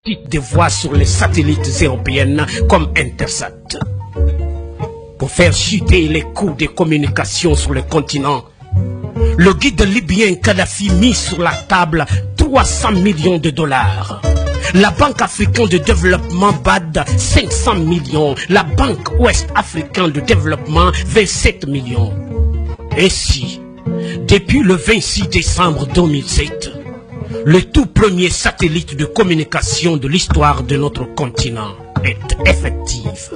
des voix sur les satellites européennes comme Intersat. Pour faire chuter les coûts des communications sur le continent, le guide libyen Kadhafi mit sur la table 300 millions de dollars. La Banque africaine de développement BAD 500 millions. La Banque ouest-africaine de développement 27 millions. Ainsi, depuis le 26 décembre 2007, le tout premier satellite de communication de l'histoire de notre continent est effectif.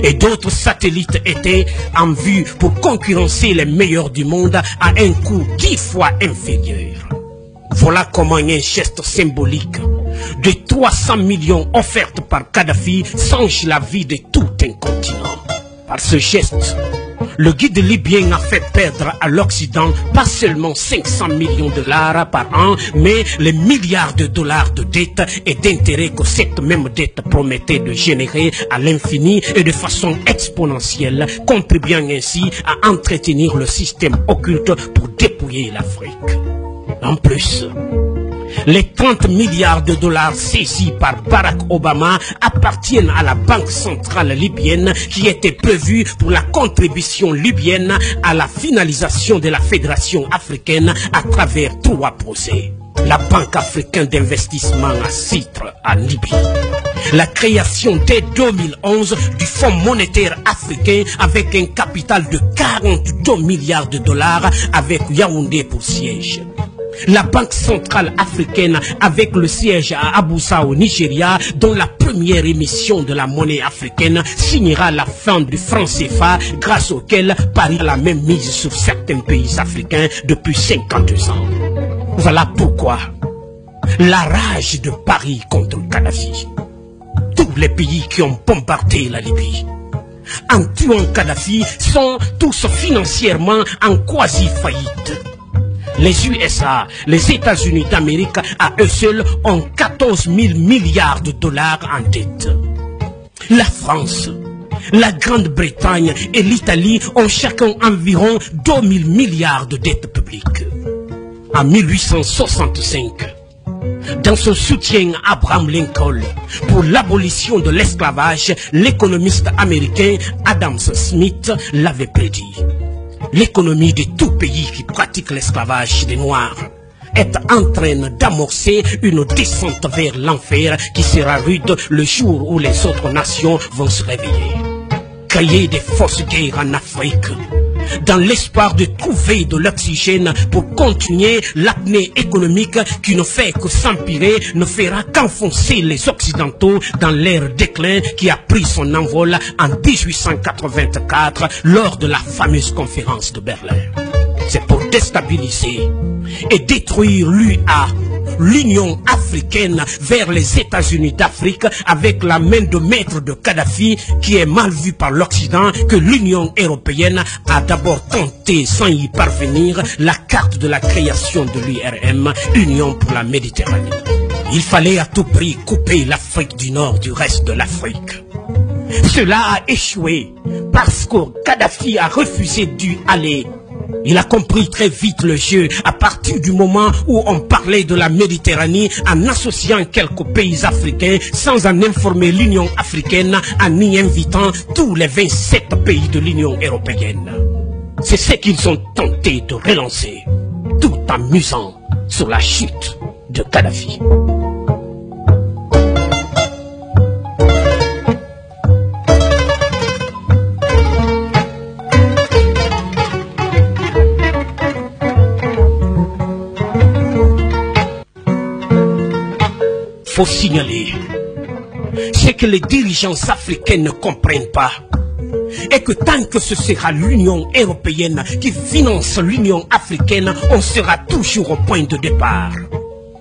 Et d'autres satellites étaient en vue pour concurrencer les meilleurs du monde à un coût 10 fois inférieur. Voilà comment un geste symbolique de 300 millions offerts par Kadhafi change la vie de tout un continent. Par ce geste, le guide libyen a fait perdre à l'Occident pas seulement 500 millions de dollars par an, mais les milliards de dollars de dettes et d'intérêts que cette même dette promettait de générer à l'infini et de façon exponentielle, contribuant ainsi à entretenir le système occulte pour dépouiller l'Afrique. En plus, les 30 milliards de dollars saisis par Barack Obama appartiennent à la Banque centrale libyenne qui était prévue pour la contribution libyenne à la finalisation de la Fédération africaine à travers 3 projets. La Banque africaine d'investissement à Citre, en Libye. La création dès 2011 du Fonds monétaire africain avec un capital de 42 milliards de dollars avec Yaoundé pour siège. La Banque centrale africaine avec le siège à Abuja au Nigeria, dont la première émission de la monnaie africaine signera la fin du franc CFA, grâce auquel Paris a la même mise sur certains pays africains depuis 52 ans. Voilà pourquoi la rage de Paris contre Kadhafi. Tous les pays qui ont bombardé la Libye en tuant Kadhafi sont tous financièrement en quasi-faillite. Les USA, les États-Unis d'Amérique, à eux seuls, ont 14 000 milliards de dollars en dette. La France, la Grande-Bretagne et l'Italie ont chacun environ 2 000 milliards de dettes publiques. En 1865, dans son soutien à Abraham Lincoln pour l'abolition de l'esclavage, l'économiste américain Adam Smith l'avait prédit. L'économie de tout pays qui pratique l'esclavage des Noirs est en train d'amorcer une descente vers l'enfer qui sera rude le jour où les autres nations vont se réveiller. Créer des fausses guerres en Afrique, dans l'espoir de trouver de l'oxygène pour continuer l'apnée économique qui ne fait que s'empirer, ne fera qu'enfoncer les Occidentaux dans leur déclin qui a pris son envol en 1884 lors de la fameuse conférence de Berlin. C'est pour déstabiliser et détruire l'UA, l'Union africaine, vers les États-Unis d'Afrique avec la main de maître de Kadhafi qui est mal vue par l'Occident que l'Union européenne a d'abord tenté sans y parvenir la carte de la création de l'URM, Union pour la Méditerranée. Il fallait à tout prix couper l'Afrique du Nord du reste de l'Afrique. Cela a échoué parce que Kadhafi a refusé d'y aller. Il a compris très vite le jeu à partir du moment où on parlait de la Méditerranée en associant quelques pays africains sans en informer l'Union africaine en y invitant tous les 27 pays de l'Union européenne. C'est ce qu'ils ont tenté de relancer, tout en misant sur la chute de Kadhafi. Faut signaler ce que les dirigeants africains ne comprennent pas et que tant que ce sera l'Union européenne qui finance l'Union africaine, on sera toujours au point de départ.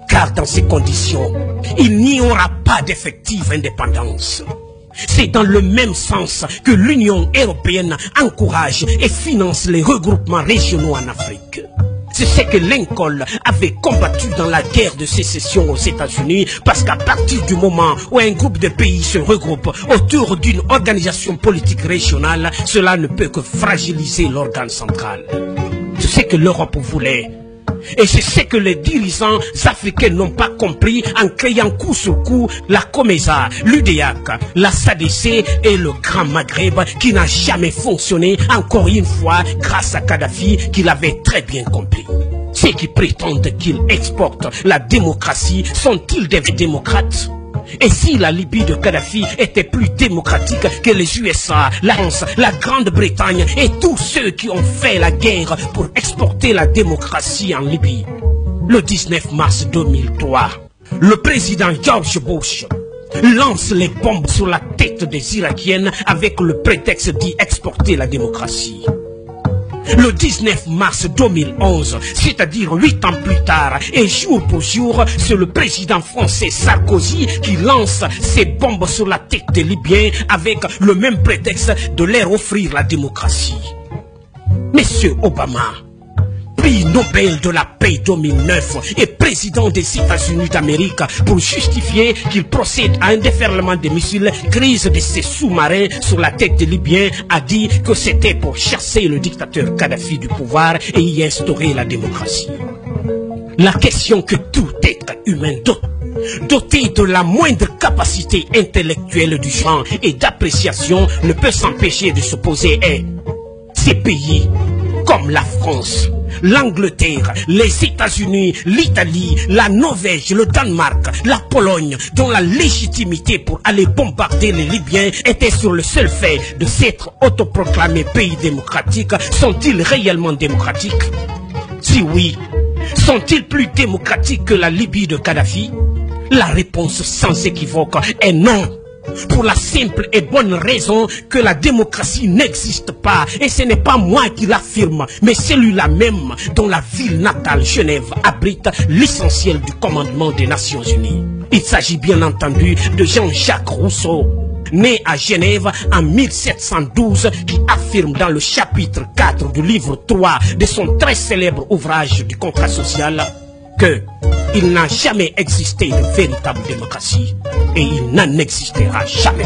Car dans ces conditions, il n'y aura pas d'effective indépendance. C'est dans le même sens que l'Union européenne encourage et finance les regroupements régionaux en Afrique. C'est ce que Lincoln avait combattu dans la guerre de sécession aux États-Unis, parce qu'à partir du moment où un groupe de pays se regroupe autour d'une organisation politique régionale, cela ne peut que fragiliser l'organe central. C'est ce que l'Europe voulait, Et c'est ce que les dirigeants africains n'ont pas compris en créant coup sur coup la COMESA, l'UDEAC, la SADC et le Grand Maghreb qui n'a jamais fonctionné, encore une fois grâce à Kadhafi qui l'avait très bien compris. Ceux qui prétendent qu'ils exportent la démocratie sont-ils des démocrates? Et si la Libye de Kadhafi était plus démocratique que les USA, la France, la Grande-Bretagne et tous ceux qui ont fait la guerre pour exporter la démocratie en Libye? Le 19 mars 2003, le président George Bush lance les bombes sur la tête des Irakiennes avec le prétexte d'y exporter la démocratie. Le 19 mars 2011, c'est-à-dire 8 ans plus tard, et jour pour jour, c'est le président français Sarkozy qui lance ses bombes sur la tête des Libyens avec le même prétexte de leur offrir la démocratie. Monsieur Obama, prix Nobel de la paix 2009 et président des États-Unis d'Amérique pour justifier qu'il procède à un déferlement de missiles, crise de ses sous-marins sur la tête des Libyens, a dit que c'était pour chasser le dictateur Kadhafi du pouvoir et y instaurer la démocratie. La question que tout être humain doté de la moindre capacité intellectuelle du genre et d'appréciation ne peut s'empêcher de se poser est: ces pays comme la France, l'Angleterre, les États-Unis, l'Italie, la Norvège, le Danemark, la Pologne, dont la légitimité pour aller bombarder les Libyens était sur le seul fait de s'être autoproclamés pays démocratiques, sont-ils réellement démocratiques? Si oui, sont-ils plus démocratiques que la Libye de Kadhafi? La réponse sans équivoque est non. Pour la simple et bonne raison que la démocratie n'existe pas. Et ce n'est pas moi qui l'affirme, mais celui-là même dont la ville natale Genève abrite l'essentiel du commandement des Nations Unies. Il s'agit bien entendu de Jean-Jacques Rousseau, né à Genève en 1712, qui affirme dans le chapitre 4 du livre 3 de son très célèbre ouvrage du contrat social que il n'a jamais existé de véritable démocratie et il n'en existera jamais.